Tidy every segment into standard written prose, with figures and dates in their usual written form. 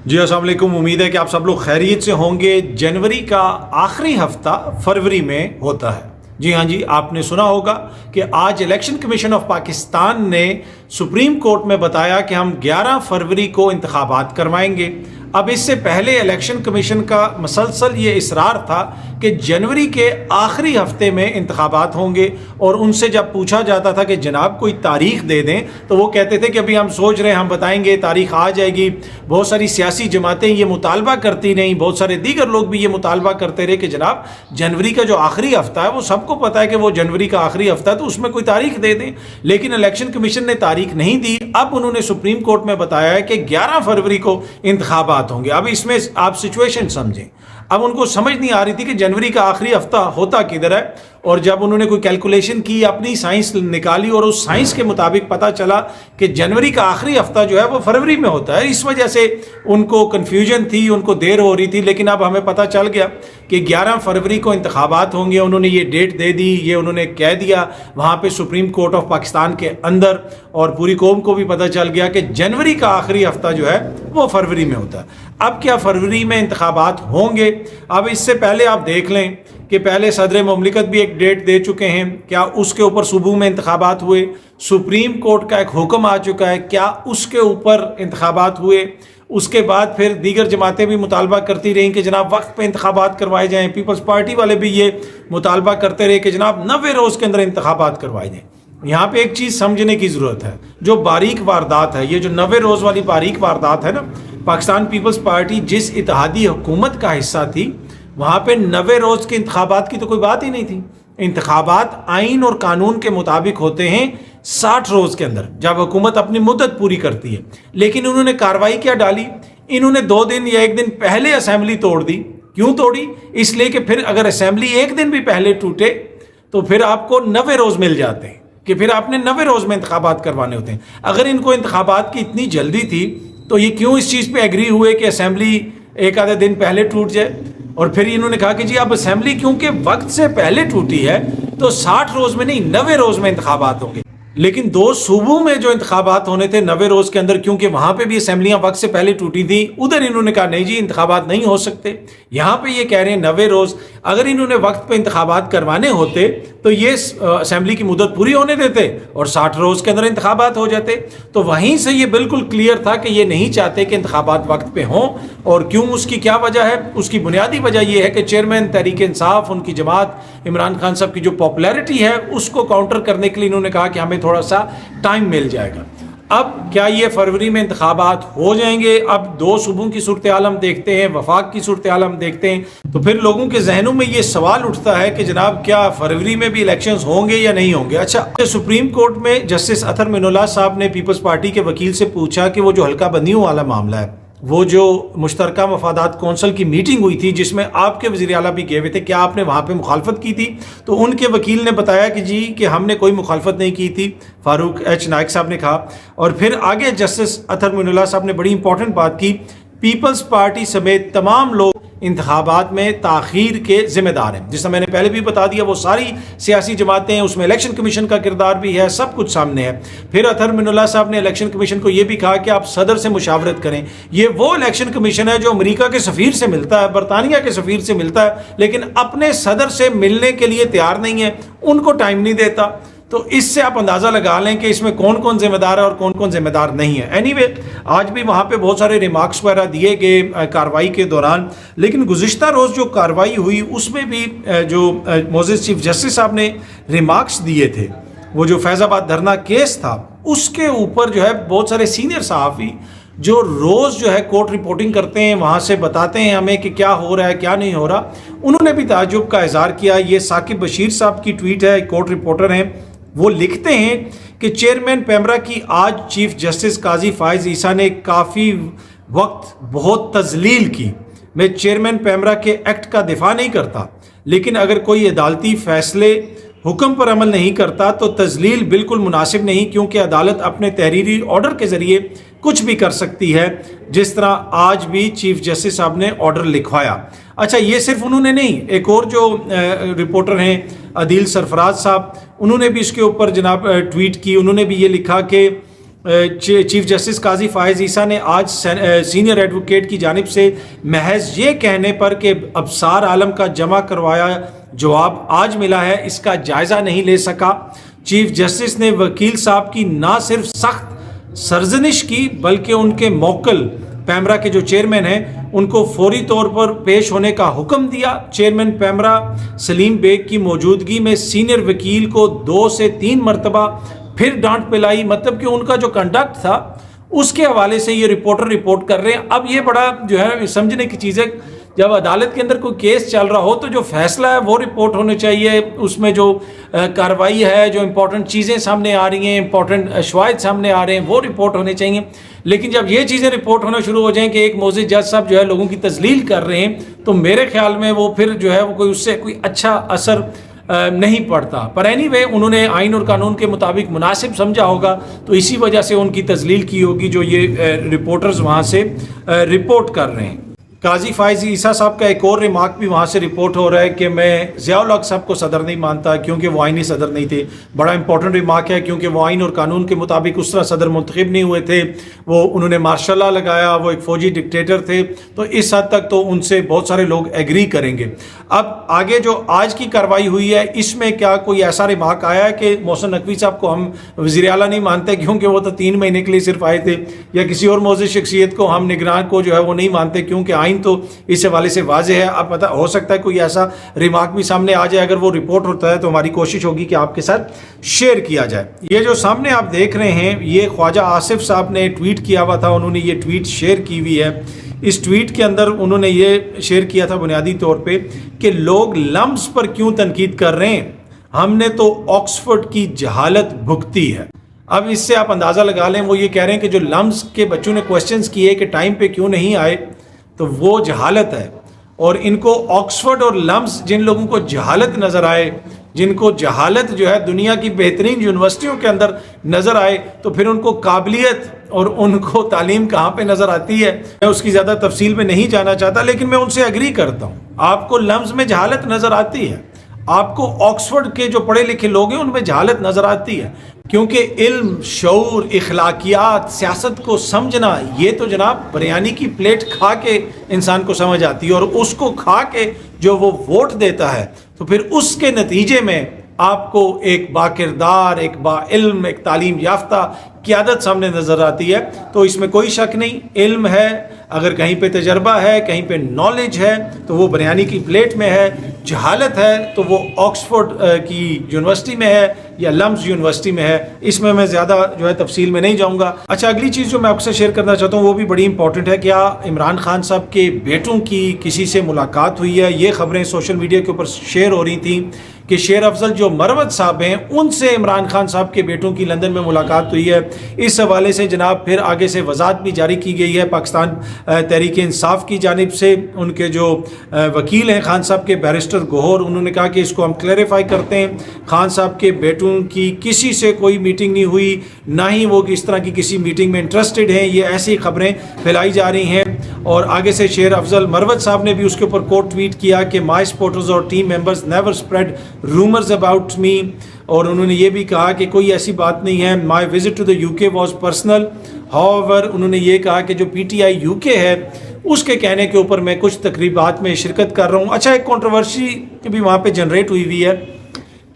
جی السلام علیکم، امید ہے کہ آپ سب لوگ خیریت سے ہوں گے۔ جنوری کا آخری ہفتہ فروری میں ہوتا ہے۔ جی ہاں جی، آپ نے سنا ہوگا کہ آج الیکشن کمیشن آف پاکستان نے سپریم کورٹ میں بتایا کہ ہم 11 فروری کو انتخابات کروائیں گے۔ اب اس سے پہلے الیکشن کمیشن کا مسلسل یہ اصرار تھا کہ جنوری کے آخری ہفتے میں انتخابات ہوں گے، اور ان سے جب پوچھا جاتا تھا کہ جناب کوئی تاریخ دے دیں تو وہ کہتے تھے کہ ابھی ہم سوچ رہے ہیں، ہم بتائیں گے، تاریخ آ جائے گی۔ بہت ساری سیاسی جماعتیں یہ مطالبہ کرتی رہیں، بہت سارے دیگر لوگ بھی یہ مطالبہ کرتے رہے کہ جناب جنوری کا جو آخری ہفتہ ہے، وہ سب کو پتہ ہے کہ وہ جنوری کا آخری ہفتہ ہے، تو اس میں کوئی تاریخ دے دیں۔ لیکن الیکشن کمیشن نے تاریخ نہیں دی۔ اب انہوں نے سپریم کورٹ میں بتایا ہے کہ 11 فروری کو انتخابات ہوں گے۔ اب اس میں آپ سچویشن سمجھیں۔ اب ان کو سمجھ نہیں آ رہی تھی کہ جنوری کا آخری ہفتہ ہوتا کدھر ہے، اور جب انہوں نے کوئی کیلکولیشن کی، اپنی سائنس نکالی، اور اس سائنس کے مطابق پتہ چلا کہ جنوری کا آخری ہفتہ جو ہے وہ فروری میں ہوتا ہے۔ اس وجہ سے ان کو کنفیوژن تھی، ان کو دیر ہو رہی تھی، لیکن اب ہمیں پتہ چل گیا کہ 11 فروری کو انتخابات ہوں گے۔ انہوں نے یہ ڈیٹ دے دی، یہ انہوں نے کہہ دیا وہاں پہ سپریم کورٹ آف پاکستان کے اندر، اور پوری قوم کو بھی پتہ چل گیا کہ جنوری کا آخری ہفتہ جو ہے وہ فروری میں ہوتا ہے۔ اب کیا فروری میں انتخابات ہوں گے؟ اب اس سے پہلے آپ دیکھ لیں کہ پہلے صدر مملکت بھی ایک ڈیٹ دے چکے ہیں، کیا اس کے اوپر صوبوں میں انتخابات ہوئے؟ سپریم کورٹ کا ایک حکم آ چکا ہے، کیا اس کے اوپر انتخابات ہوئے؟ اس کے بعد پھر دیگر جماعتیں بھی مطالبہ کرتی رہیں کہ جناب وقت پہ انتخابات کروائے جائیں۔ پیپلز پارٹی والے بھی یہ مطالبہ کرتے رہے کہ جناب 90 روز کے اندر انتخابات کروائے جائیں۔ یہاں پہ ایک چیز سمجھنے کی ضرورت ہے، جو باریک واردات ہے، یہ جو 90 روز والی باریک واردات ہے نا، پاکستان پیپلز پارٹی جس اتحادی حکومت کا حصہ تھی، وہاں پہ 90 روز کے انتخابات کی تو کوئی بات ہی نہیں تھی۔ انتخابات آئین اور قانون کے مطابق ہوتے ہیں 60 روز کے اندر، جب حکومت اپنی مدت پوری کرتی ہے۔ لیکن انہوں نے کارروائی کیا ڈالی؟ انہوں نے 2 دن یا 1 دن پہلے اسمبلی توڑ دی۔ کیوں توڑی؟ اس لیے کہ پھر اگر اسمبلی 1 دن بھی پہلے ٹوٹے تو پھر آپ کو 90 روز مل جاتے ہیں، کہ پھر آپ نے 90 روز میں انتخابات کروانے ہوتے ہیں۔ اگر ان کو انتخابات کی اتنی جلدی تھی تو یہ کیوں اس چیز پہ ایگری ہوئے کہ اسمبلی ایک آدھے دن پہلے ٹوٹ جائے؟ اور پھر انہوں نے کہا کہ جی اب اسمبلی کیونکہ وقت سے پہلے ٹوٹی ہے تو 60 روز میں نہیں 90 روز میں انتخابات ہوں گے۔ لیکن 2 صوبوں میں جو انتخابات ہونے تھے 90 روز کے اندر، کیونکہ وہاں پہ بھی اسمبلیاں وقت سے پہلے ٹوٹی تھیں، ادھر انہوں نے کہا نہیں جی انتخابات نہیں ہو سکتے۔ یہاں پہ یہ کہہ رہے ہیں 90 روز۔ اگر انہوں نے وقت پہ انتخابات کروانے ہوتے تو یہ اسمبلی کی مدت پوری ہونے دیتے اور 60 روز کے اندر انتخابات ہو جاتے۔ تو وہیں سے یہ بالکل کلیئر تھا کہ یہ نہیں چاہتے کہ انتخابات وقت پہ ہوں۔ اور کیوں؟ اس کی کیا وجہ ہے؟ اس کی بنیادی وجہ یہ ہے کہ چیئرمین تحریک انصاف، ان کی جماعت عمران خان صاحب کی جو پاپولیرٹی ہے، اس کو کاؤنٹر کرنے کے لیے انہوں نے کہا کہ ہمیں تھوڑا سا ٹائم مل جائے گا۔ اب کیا یہ فروری میں انتخابات ہو جائیں گے؟ اب 2 صوبوں کی صورتحال ہم دیکھتے ہیں، وفاق کی صورتحال ہم دیکھتے ہیں، تو پھر لوگوں کے ذہنوں میں یہ سوال اٹھتا ہے کہ جناب کیا فروری میں بھی الیکشنز ہوں گے یا نہیں ہوں گے؟ اچھا، سپریم کورٹ میں جسٹس اطہر من اللہ صاحب نے پیپلز پارٹی کے وکیل سے پوچھا کہ وہ جو حلقہ بندیوں والا معاملہ ہے، وہ جو مشترکہ مفادات کونسل کی میٹنگ ہوئی تھی جس میں آپ کے وزیر اعلیٰ بھی گئے ہوئے تھے، کیا آپ نے وہاں پہ مخالفت کی تھی؟ تو ان کے وکیل نے بتایا کہ جی کہ ہم نے کوئی مخالفت نہیں کی تھی، فاروق ایچ نائک صاحب نے کہا۔ اور پھر آگے جسٹس اطہر من اللہ صاحب نے بڑی امپورٹنٹ بات کی، پیپلز پارٹی سمیت تمام لوگ انتخابات میں تاخیر کے ذمہ دار ہیں۔ جس طرح میں نے پہلے بھی بتا دیا، وہ ساری سیاسی جماعتیں ہیں، اس میں الیکشن کمیشن کا کردار بھی ہے، سب کچھ سامنے ہے۔ پھر اطہر من اللہ صاحب نے الیکشن کمیشن کو یہ بھی کہا کہ آپ صدر سے مشاورت کریں۔ یہ وہ الیکشن کمیشن ہے جو امریکہ کے سفیر سے ملتا ہے، برطانیہ کے سفیر سے ملتا ہے، لیکن اپنے صدر سے ملنے کے لیے تیار نہیں ہے، ان کو ٹائم نہیں دیتا۔ تو اس سے آپ اندازہ لگا لیں کہ اس میں کون کون ذمہ دار ہے اور کون کون ذمہ دار نہیں ہے۔ اینی وے، آج بھی وہاں پہ بہت سارے ریمارکس وغیرہ دیے گئے کاروائی کے دوران، لیکن گزشتہ روز جو کاروائی ہوئی اس میں بھی جو معزز چیف جسٹس صاحب نے ریمارکس دیے تھے، وہ جو فیض آباد دھرنا کیس تھا، اس کے اوپر جو ہے بہت سارے سینئر صحافی جو روز جو ہے کورٹ رپورٹنگ کرتے ہیں، وہاں سے بتاتے ہیں ہمیں کہ کیا ہو رہا ہے کیا نہیں ہو رہا، انہوں نے بھی تعجب کا اظہار کیا۔ یہ ثاقب بشیر صاحب کی ٹویٹ ہے، کورٹ رپورٹر ہیں، وہ لکھتے ہیں کہ چیئرمین پیمرا کی آج چیف جسٹس قاضی فائز عیسیٰ نے کافی وقت بہت تذلیل کی۔ میں چیئرمین پیمرا کے ایکٹ کا دفاع نہیں کرتا، لیکن اگر کوئی عدالتی فیصلے حکم پر عمل نہیں کرتا تو تذلیل بالکل مناسب نہیں، کیونکہ عدالت اپنے تحریری آرڈر کے ذریعے کچھ بھی کر سکتی ہے، جس طرح آج بھی چیف جسٹس صاحب نے آرڈر لکھوایا۔ اچھا، یہ صرف انہوں نے نہیں، ایک اور جو رپورٹر ہیں عدیل سرفراز صاحب، انہوں نے بھی اس کے اوپر جناب ٹویٹ کی۔ انہوں نے بھی یہ لکھا کہ چیف جسٹس قاضی فائز عیسیٰ نے آج سینئر ایڈوکیٹ کی جانب سے محض یہ کہنے پر کہ ابصار عالم کا جمع کروایا جواب آج ملا ہے اس کا جائزہ نہیں لے سکا۔ چیف جسٹس نے وکیل صاحب کی نہ صرف سخت سرزنش کی بلکہ ان کے موکل پیمرا کے جو چیئرمین ہیں ان کو فوری طور پر پیش ہونے کا حکم دیا۔ چیئرمین پیمرا سلیم بیگ کی موجودگی میں سینئر وکیل کو 2 سے 3 مرتبہ پھر ڈانٹ پلائی، مطلب کہ ان کا جو کنڈکٹ تھا اس کے حوالے سے یہ رپورٹ کر رہے ہیں۔ اب یہ بڑا جو ہے سمجھنے کی چیز ہے، جب عدالت کے اندر کوئی کیس چل رہا ہو تو جو فیصلہ ہے وہ رپورٹ ہونے چاہیے، اس میں جو کارروائی ہے، جو امپورٹنٹ چیزیں سامنے آ رہی ہیں، امپورٹنٹ شواہد سامنے آ رہے ہیں، وہ رپورٹ ہونے چاہیے۔ لیکن جب یہ چیزیں رپورٹ ہونا شروع ہو جائیں کہ ایک موزد جج صاحب جو ہے لوگوں کی تذلیل کر رہے ہیں، تو میرے خیال میں وہ پھر جو ہے وہ کوئی اس سے کوئی اچھا اثر نہیں پڑتا۔ پر اینی وے انہوں نے آئین اور قانون کے مطابق مناسب سمجھا ہوگا، تو اسی وجہ سے ان کی تذلیل کی ہوگی جو یہ رپورٹرز وہاں سے رپورٹ کر رہے ہیں۔ قاضی فائز عیسیٰ صاحب کا ایک اور ریمارک بھی وہاں سے رپورٹ ہو رہا ہے کہ میں ضیاء الحق صاحب کو صدر نہیں مانتا کیونکہ وہ آئینی صدر نہیں تھے۔ بڑا امپورٹنٹ ریمارک ہے کیونکہ وہ آئین اور قانون کے مطابق اس طرح صدر منتخب نہیں ہوئے تھے، وہ انہوں نے مارشل لا لگایا، وہ ایک فوجی ڈکٹیٹر تھے، تو اس حد تک تو ان سے بہت سارے لوگ ایگری کریں گے۔ اب آگے جو آج کی کارروائی ہوئی ہے اس میں کیا کوئی ایسا ریمارک آیا ہے کہ محسن نقوی صاحب کو ہم وزیر اعلیٰ نہیں مانتے کیونکہ وہ تو 3 مہینے کے لیے صرف آئے تھے، یا کسی اور معزز شخصیت کو ہم نگران کو جو ہے وہ نہیں مانتے کیونکہ آئین تو اس حوالے سے واضح ہے؟ اب پتہ ہو سکتا ہے کوئی ایسا ریمارک بھی سامنے آ جائے، اگر وہ رپورٹ ہوتا ہے تو ہماری کوشش ہوگی کہ آپ کے ساتھ شیئر کیا جائے۔ یہ جو سامنے آپ دیکھ رہے ہیں یہ خواجہ آصف صاحب نے ٹویٹ کیا ہوا تھا، انہوں نے یہ ٹویٹ شیئر کی ہوئی ہے۔ اس ٹویٹ کے اندر انہوں نے یہ شیئر کیا تھا بنیادی طور پہ کہ لوگ لمز پر کیوں تنقید کر رہے ہیں، ہم نے تو آکسفورڈ کی جہالت بھگتی ہے۔ اب اس سے آپ اندازہ لگا لیں، وہ یہ کہہ رہے ہیں کہ جو لمز کے بچوں نے کویسچنز کیے کہ ٹائم پہ کیوں نہیں آئے، تو وہ جہالت ہے، اور ان کو آکسفورڈ اور لمز جن لوگوں کو جہالت نظر آئے، جن کو جہالت جو ہے دنیا کی بہترین یونیورسٹیوں کے اندر نظر آئے، تو پھر ان کو قابلیت اور ان کو تعلیم کہاں پہ نظر آتی ہے؟ میں اس کی زیادہ تفصیل میں نہیں جانا چاہتا، لیکن میں ان سے ایگری کرتا ہوں۔ آپ کو لمز میں جہالت نظر آتی ہے، آپ کو آکسفورڈ کے جو پڑھے لکھے لوگ ہیں ان میں جہالت نظر آتی ہے، کیونکہ علم، شعور، اخلاقیات، سیاست کو سمجھنا، یہ تو جناب بریانی کی پلیٹ کھا کے انسان کو سمجھ آتی ہے، اور اس کو کھا کے جو وہ ووٹ دیتا ہے تو پھر اس کے نتیجے میں آپ کو ایک باکردار، ایک با علم، ایک تعلیم یافتہ قیادت سامنے نظر آتی ہے۔ تو اس میں کوئی شک نہیں، علم ہے، اگر کہیں پہ تجربہ ہے، کہیں پہ نالج ہے تو وہ بریانی کی پلیٹ میں ہے، جہالت ہے تو وہ آکسفورڈ کی یونیورسٹی میں ہے یا لمز یونیورسٹی میں ہے۔ اس میں زیادہ جو ہے تفصیل میں نہیں جاؤں گا۔ اچھا، اگلی چیز جو میں آپ سے شیئر کرنا چاہتا ہوں وہ بھی بڑی امپورٹنٹ ہے، کیا عمران خان صاحب کے بیٹوں کی کسی سے ملاقات ہوئی ہے؟ یہ خبریں سوشل میڈیا کے اوپر شیئر ہو رہی تھیں کہ شیر افضل جو مروت صاحب ہیں ان سے عمران خان صاحب کے بیٹوں کی لندن میں ملاقات ہوئی ہے۔ اس حوالے سے جناب پھر آگے سے وضاحت بھی جاری کی گئی ہے پاکستان تحریک انصاف کی جانب سے۔ ان کے جو وکیل ہیں خان صاحب کے، بیرسٹر گوہر، انہوں نے کہا کہ اس کو ہم کلیریفائی کرتے ہیں، خان صاحب کے بیٹوں کی کسی سے کوئی میٹنگ نہیں ہوئی، نہ ہی وہ اس طرح کی کسی میٹنگ میں انٹرسٹڈ ہیں، یہ ایسی خبریں پھیلائی جا رہی ہیں۔ اور آگے سے شیر افضل مروت صاحب نے بھی اس کے اوپر کوٹ ٹویٹ کیا کہ مائی سپورٹرز اور team members never spread rumours about me, اور انہوں نے یہ بھی کہا کہ کوئی ایسی بات نہیں ہے، مائی وزٹ ٹو دا یو کے واز پرسنل، ہاؤیور انہوں نے یہ کہا کہ جو پی ٹی آئی یو کے ہے اس کے کہنے کے اوپر میں کچھ تقریبات میں شرکت کر رہا ہوں۔ اچھا، ایک کنٹروورسی بھی وہاں پہ جنریٹ ہوئی ہے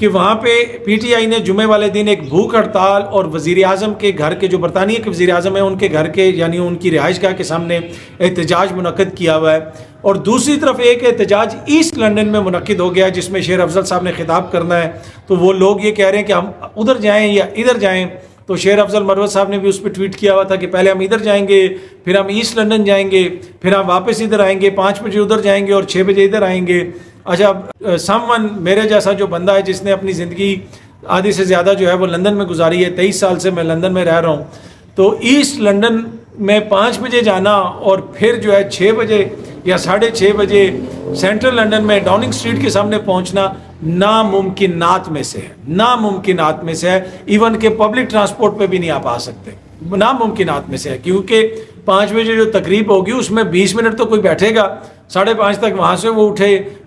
کہ وہاں پہ پی ٹی آئی نے جمعے والے دن ایک بھوک ہڑتال اور وزیر اعظم کے گھر کے، جو برطانیہ کے وزیر اعظم ہیں ان کے گھر کے یعنی ان کی رہائش گاہ کے سامنے احتجاج منعقد کیا ہوا ہے، اور دوسری طرف ایک احتجاج ایسٹ لندن میں منعقد ہو گیا جس میں شیر افضل صاحب نے خطاب کرنا ہے۔ تو وہ لوگ یہ کہہ رہے ہیں کہ ہم ادھر جائیں یا ادھر جائیں، تو شیر افضل مروت صاحب نے بھی اس پہ ٹویٹ کیا ہوا تھا کہ پہلے ہم ادھر جائیں گے، پھر ہم ایسٹ لندن جائیں گے، پھر ہم واپس ادھر آئیں گے، 5 بجے ادھر جائیں گے اور 6 بجے ادھر آئیں گے۔ اچھا، سم ون میرے جیسا جو بندہ ہے جس نے اپنی زندگی آدھی سے زیادہ جو ہے وہ لندن میں گزاری ہے، 23 سال سے میں لندن میں رہ رہا ہوں، تو ایسٹ لندن میں 5 بجے جانا اور پھر جو ہے 6 بجے یا 6:30 بجے سینٹرل لندن میں ڈاؤننگ اسٹریٹ کے سامنے پہنچنا ناممکنات میں سے ہے، ناممکنات میں سے ہے۔ ایون کہ پبلک ٹرانسپورٹ پہ بھی نہیں آپ آ سکتے، ناممکنات میں سے ہے، کیونکہ 5 بجے جو تقریب ہوگی اس میں 20 منٹ تو کوئی بیٹھے گا، 5:30 تک وہاں سے وہ اٹھے،